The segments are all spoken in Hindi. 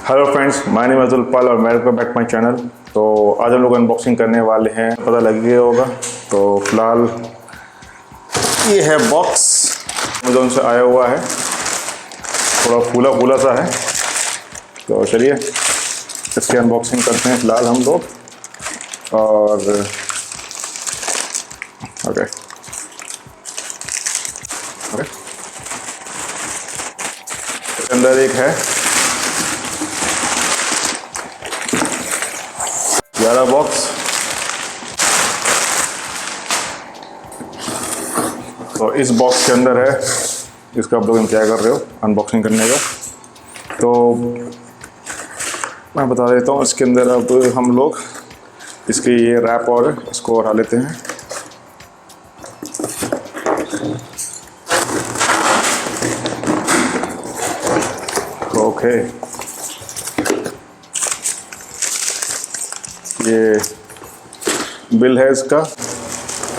Hello friends, my name is Pal और वेलकम बैक माय चैनल। तो आज हम लोग अनबॉक्सिंग करने वाले हैं, पता लग गया होगा। तो फिलहाल ये है बॉक्स, अमेज़न से आया हुआ है, थोड़ा फूला फूला सा है। तो चलिए इसकी अनबॉक्सिंग करते हैं फिलहाल हम लोग। और ओके इसके अंदर एक है 11 बॉक्स। तो इस बॉक्स के अंदर है, इसका आप लोग इंतजार कर रहे हो अनबॉक्सिंग करने का। तो मैं बता देता हूँ, इसके अंदर अब हम लोग इसकी ये रैप और इसको हटा लेते हैं। ओके, ये बिल है इसका,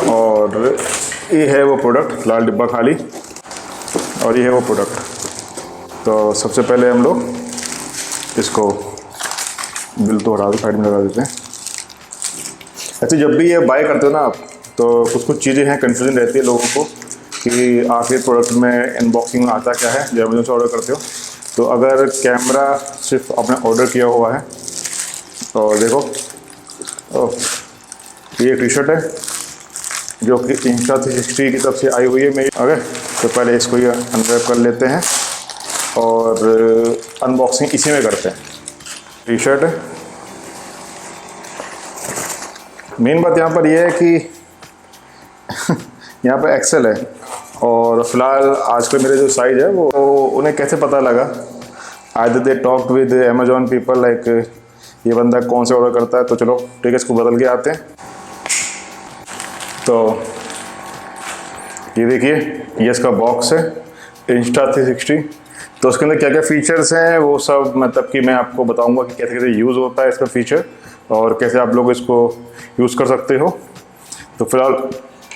और ये है वो प्रोडक्ट, लाल डिब्बा खाली, और ये है वो प्रोडक्ट। तो सबसे पहले हम लोग इसको बिल तो हटा दो, साइड में लगा देते हैं। ऐसे जब भी ये बाय करते हो ना आप, तो कुछ कुछ चीज़ें हैं, कन्फ्यूजन रहती है लोगों को कि आखिर प्रोडक्ट में अनबॉक्सिंग में आता क्या है जब अमेज़न से ऑर्डर करते हो। तो अगर कैमरा सिर्फ आपने ऑर्डर किया हुआ है, और देखो ये टी शर्ट है जो कि Insta360 की तरफ से आई हुई है मेरी। ओके, तो पहले इसको ये अनरैप कर लेते हैं और अनबॉक्सिंग इसी में करते हैं। टी शर्ट है। मेन बात यहाँ पर यह है कि यहाँ पर एक्सेल है, और फिलहाल आजकल मेरे जो साइज है वो उन्हें कैसे पता लगा, either they talk with Amazon people like ये बंदा कौन से ऑर्डर करता है। तो चलो ठीक है, इसको बदल के आते हैं। तो ये देखिए, ये इसका बॉक्स है Insta360। तो उसके अंदर क्या क्या फीचर्स हैं वो सब मतलब कि मैं आपको बताऊंगा कि कैसे कैसे यूज़ होता है इसका फीचर, और कैसे आप लोग इसको यूज़ कर सकते हो। तो फिलहाल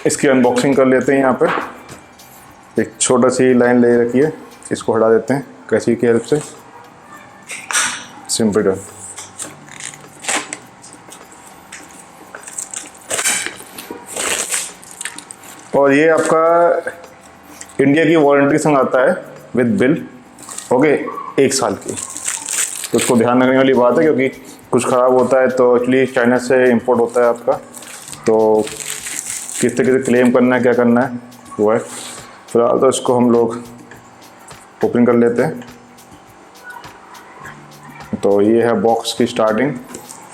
इसकी अनबॉक्सिंग कर लेते हैं। यहाँ पे एक छोटा सी लाइन ले रखी है, इसको हटा देते हैं कैंची की हेल्प से। Simple done. और ये आपका इंडिया की वारंटी संग आता है विद बिल। ओके, 1 साल की। तो उसको ध्यान रखने वाली बात है, क्योंकि कुछ ख़राब होता है तो एक्चुअली चाइना से इंपोर्ट होता है आपका। तो किस तरीके से क्लेम करना है, क्या करना है वो है। फिलहाल तो इसको हम लोग ओपन कर लेते हैं। तो ये है बॉक्स की स्टार्टिंग।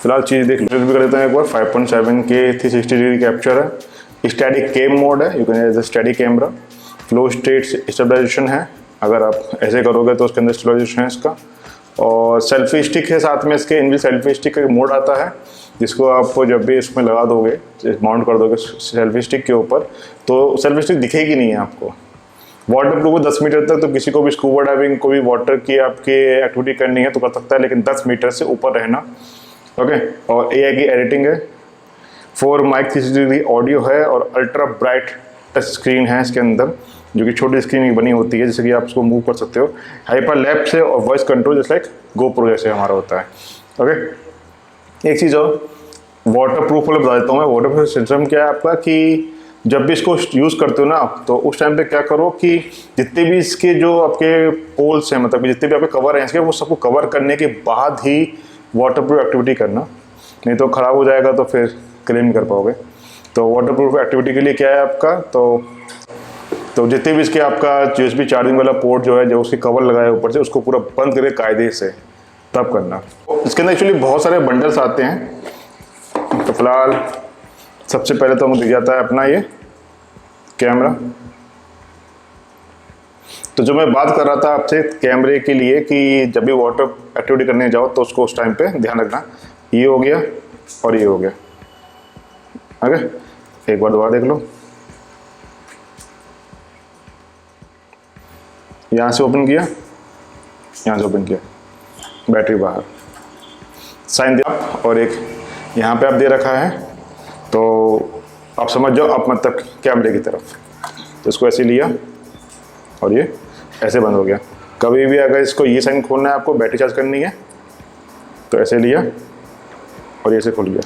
फिलहाल चीज़ देख भी कर लेते हैं एक बार। 5.7K 360 डिग्री कैप्चर है, स्टैटिक कैम मोड है, you can as a steady camera. Flow state stabilisation है, अगर आप ऐसे करोगे तो उसके अंदर स्टेबलाइजेशन है इसका। और सेल्फी स्टिक है साथ में, इसके इनबिल्ट सेल्फी स्टिक का मोड आता है, जिसको आप जब भी इसमें लगा दोगे, माउंट कर दोगे सेल्फी स्टिक के ऊपर, तो सेल्फी स्टिक दिखेगी नहीं है आपको। वाटर प्रूफ है 10 मीटर तक, तो किसी को भी स्कूबा डाइविंग को भी वाटर की आपकी एक्टिविटी करनी है तो कर सकता है, लेकिन 10 मीटर से ऊपर रहना। ओके, और AI की एडिटिंग है, 4 माइक 360 डिग्री ऑडियो है, और अल्ट्रा ब्राइट टच स्क्रीन है इसके अंदर, जो कि छोटी स्क्रीन की बनी होती है, जैसे कि आप उसको मूव कर सकते हो। हाइपर लैप से, और वॉइस कंट्रोल जैसे लाइक GoPro जैसे हमारा होता है। ओके, एक चीज़ और वाटर प्रूफ वाला बता देता हूँ मैं। वाटर प्रूफ सिस्टम क्या है आपका कि जब भी इसको यूज़ करते हो ना, तो उस टाइम पे क्या करो कि जितने भी इसके जो आपके पोल्स हैं, मतलब जितने भी आपके कवर हैं इसके, वो सबको कवर करने के बाद ही वाटर प्रूफ एक्टिविटी करना, नहीं तो ख़राब हो जाएगा तो फिर क्लेम नहीं कर पाओगे। तो वाटर प्रूफ एक्टिविटी के लिए क्या है आपका, तो जितने भी इसके आपका USB चार्जिंग वाला पोर्ट जो है, जो उसके कवर लगाए ऊपर से, उसको पूरा बंद करके कायदे से तब करना। इसके अंदर एक्चुअली बहुत सारे बंडल्स आते हैं। तो फिलहाल सबसे पहले तो मुझे दिख जाता है अपना ये कैमरा। तो जो मैं बात कर रहा था आपसे कैमरे के लिए कि जब भी वाटर एक्टिविटी करने जाओ तो उसको उस टाइम पे ध्यान रखना। ये हो गया और ये हो गया। ओके, एक बार दोबारा देख लो। यहाँ से ओपन किया, यहाँ से ओपन किया, बैटरी बाहर, साइन दिया, और एक यहाँ पे आप दे रखा है। तो आप समझ जाओ आप मतलब कैमरे की तरफ। तो इसको ऐसे लिया और ये ऐसे बंद हो गया। कभी भी अगर इसको ये साइन खोलना है, आपको बैटरी चार्ज करनी है तो ऐसे लिया और ऐसे खुल गया।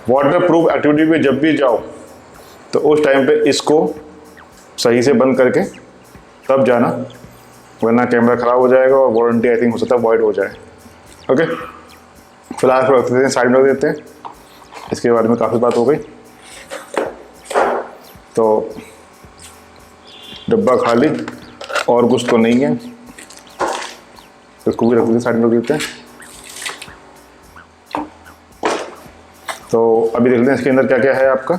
वाटर प्रूफ एक्टिविटी पे जब भी जाओ तो उस टाइम पे इसको सही से बंद करके तब जाना, वरना कैमरा ख़राब हो जाएगा और वारंटी आई थिंक हो सकता है वॉइड हो जाए। ओके, फिलहाल इसको रख देते हैं, साइड में रख देते हैं। इसके बारे में काफ़ी बात हो गई, तो डब्बा खाली और कुछ तो नहीं है, इसको भी रख देते हैं, साइड में रख देते हैं। तो अभी देख लेते हैं इसके अंदर क्या क्या है आपका।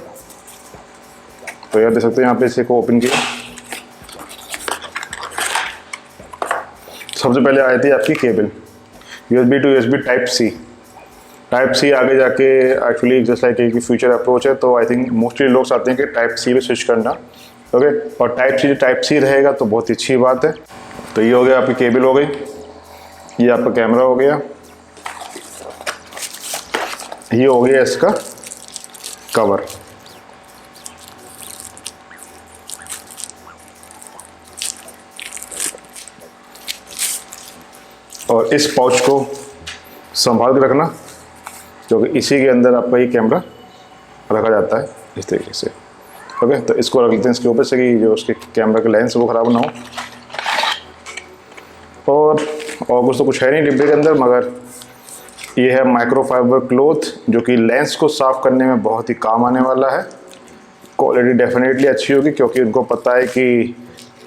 तो यार देख सकते हैं यहाँ पे इसे को ओपन किया, सबसे पहले आई थी आपकी cable USB to USB type C आगे जाके एक्चुअली जस्ट लाइक एक फ्यूचर अप्रोच है, तो आई थिंक मोस्टली लोग चाहते हैं कि टाइप सी पे स्विच करना। ओके, और टाइप सी रहेगा तो बहुत ही अच्छी बात है। तो ये हो गया आपकी केबल हो गई, ये आपका कैमरा हो गया, ये हो गया इसका कवर। और इस पाउच को संभाल के रखना, क्योंकि इसी के अंदर आपका ये कैमरा रखा जाता है इस तरीके से। ओके, तो इसको रख लेते हैं इसके ऊपर से कि जो उसके कैमरा का लेंस वो ख़राब ना हो। और कुछ तो कुछ है नहीं डिब्बे के अंदर, मगर ये है माइक्रोफाइबर क्लॉथ, जो कि लेंस को साफ़ करने में बहुत ही काम आने वाला है। क्वालिटी डेफिनेटली अच्छी होगी, क्योंकि उनको पता है कि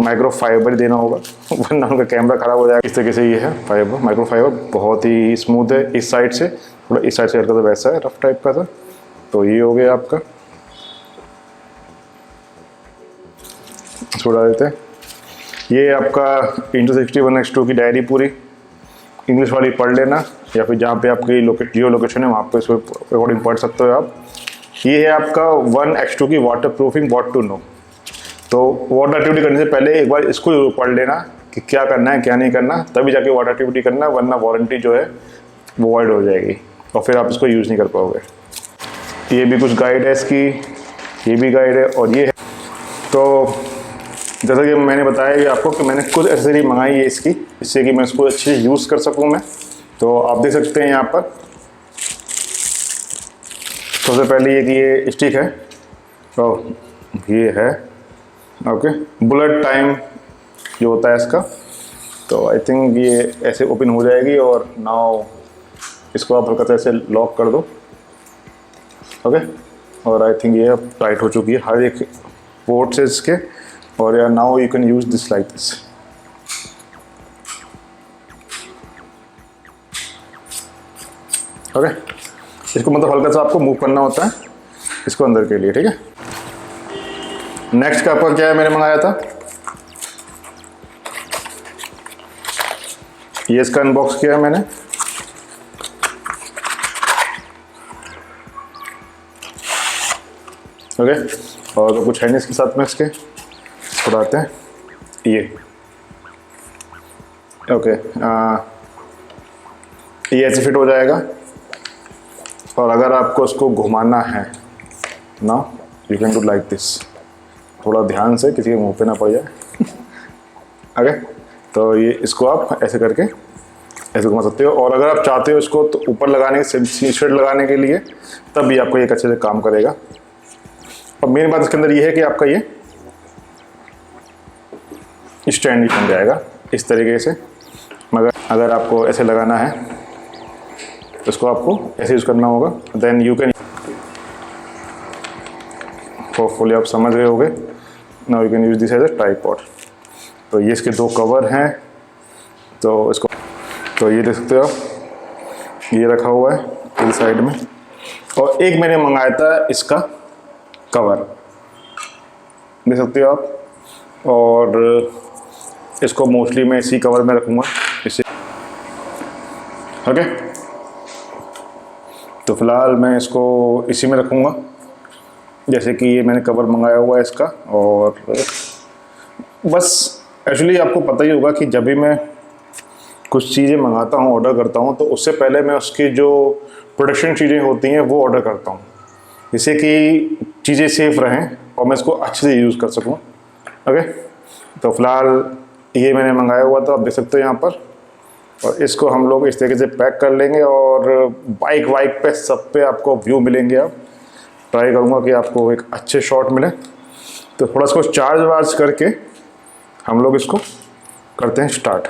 माइक्रोफाइबर देना होगा वरना उनका कैमरा ख़राब हो जाएगा। इस तरीके से ये है फाइबर, माइक्रोफाइबर बहुत ही स्मूथ है। इस साइड से थोड़ा, इस साइड से हल्का तो वैसा है, रफ टाइप का था। तो ये हो गया आपका, छोड़ा देते हैं। ये आपका इंटू 61x2 की डायरी पूरी इंग्लिश वाली पढ़ लेना, या फिर जहाँ पे आपकी जियो लोकेशन है वहाँ पे इसको अकॉर्डिंग पढ़ सकते हो आप। ये है आपका 1x2 की waterproofing what to know. तो वाटर एक्टिविटी करने से पहले एक बार इसको जरूर पढ़ लेना कि क्या करना है क्या नहीं करना, तभी जाके वाटर एक्टिविटी करना, वरना वारंटी जो है वो वॉइड हो जाएगी और फिर आप इसको यूज़ नहीं कर पाओगे। ये भी कुछ गाइड है इसकी, ये भी गाइड है, और ये है। तो जैसा कि मैंने बताया कि आपको कि मैंने कुछ एक्सेसरी मंगाई है इसकी, जिससे कि मैं इसको अच्छे से यूज़ कर सकूँ मैं। तो आप देख सकते हैं यहाँ पर सबसे पहले ये स्टिक है, तो ये है ओके बुलेट टाइम जो होता है इसका। तो आई थिंक ये ऐसे ओपन हो जाएगी, और नाउ इसको आप हल्का सा ऐसे लॉक कर दो। ओके, और आई थिंक ये अब टाइट हो चुकी है हर एक पोर्ट से इसके। और यार now you can use this like this. Okay, इसको मतलब हल्का सा आपको मूव करना होता है इसको अंदर के लिए, ठीक है। नेक्स्ट का आपका क्या है, मैंने मंगाया था ये, इसका अनबॉक्स किया है मैंने। ओके, और तो कुछ है नहीं इसके साथ में, इसके छुड़ाते हैं ये। ओके, ये ऐसे फिट हो जाएगा, और अगर आपको इसको घुमाना है ना, you can do like this. थोड़ा ध्यान से, किसी के मुंह पे ना पड़ जाए ओके, तो ये इसको आप ऐसे करके ऐसे घुमा सकते हो। और अगर आप चाहते हो इसको तो ऊपर लगाने के, शेड लगाने के लिए, तब भी आपको एक अच्छे से काम करेगा। और मेन बात इसके अंदर ये है कि आपका ये स्टैंड बन जाएगा इस तरीके से। मगर अगर आपको ऐसे लगाना है तो इसको आपको ऐसे यूज़ करना होगा। देन यू कैन, होपफुली आप समझ गए होंगे। Now you can use this as a tripod. तो ये इसके दो कवर हैं, तो इसको, तो ये देख सकते हो आप, ये रखा हुआ है इस साइड में। और एक मैंने मंगाया था इसका कवर, देख सकते हो आप। और इसको मोस्टली मैं इसी कवर में रखूँगा इसे। ओके, तो फिलहाल मैं इसको इसी में रखूँगा, जैसे कि ये मैंने कवर मंगाया हुआ है इसका। और बस एक्चुअली आपको पता ही होगा कि जब भी मैं कुछ चीज़ें मंगाता हूँ, ऑर्डर करता हूँ, तो उससे पहले मैं उसकी जो प्रोडक्शन चीज़ें होती हैं वो ऑर्डर करता हूँ, जिससे कि चीज़ें सेफ रहें और मैं इसको अच्छे से यूज़ कर सकूँ। ओके, तो फिलहाल ये मैंने मंगाया हुआ था, आप देख सकते हो यहाँ पर। और इसको हम लोग इस तरीके से पैक कर लेंगे और बाइक वाइक पे सब पे आपको व्यू मिलेंगे। अब ट्राई करूँगा कि आपको एक अच्छे शॉट मिले। तो थोड़ा इसको चार्ज वार्ज करके हम लोग इसको करते हैं स्टार्ट।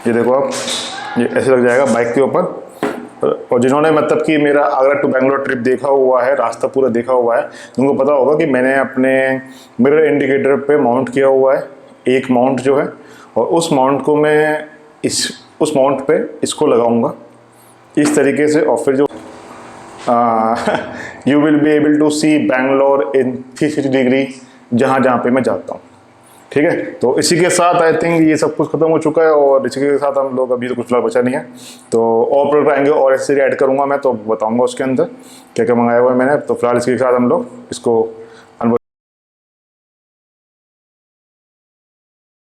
ये देखो आप, ये ऐसे लग जाएगा बाइक के ऊपर। और जिन्होंने मतलब कि मेरा आगरा टू बेंगलोर ट्रिप देखा हुआ है, रास्ता पूरा देखा हुआ है, उनको पता होगा कि मैंने अपने मिरर इंडिकेटर पे माउंट किया हुआ है एक माउंट जो है, और उस माउंट को मैं उस माउंट पे इसको लगाऊंगा इस तरीके से। और फिर जो you will be able to see Bangalore in 360 degree जहाँ जहाँ पे मैं जाता हूँ। ठीक है, तो इसी के साथ आई थिंक ये सब कुछ खत्म हो चुका है। और इसी के साथ हम लोग अभी तो कुछ फिलहाल बचा नहीं है, तो और प्रोडक्ट आएंगे और ऐसे ऐड करूँगा मैं, तो बताऊँगा उसके अंदर क्या क्या मंगाया हुआ है मैंने। तो फिलहाल इसके साथ हम लोग इसको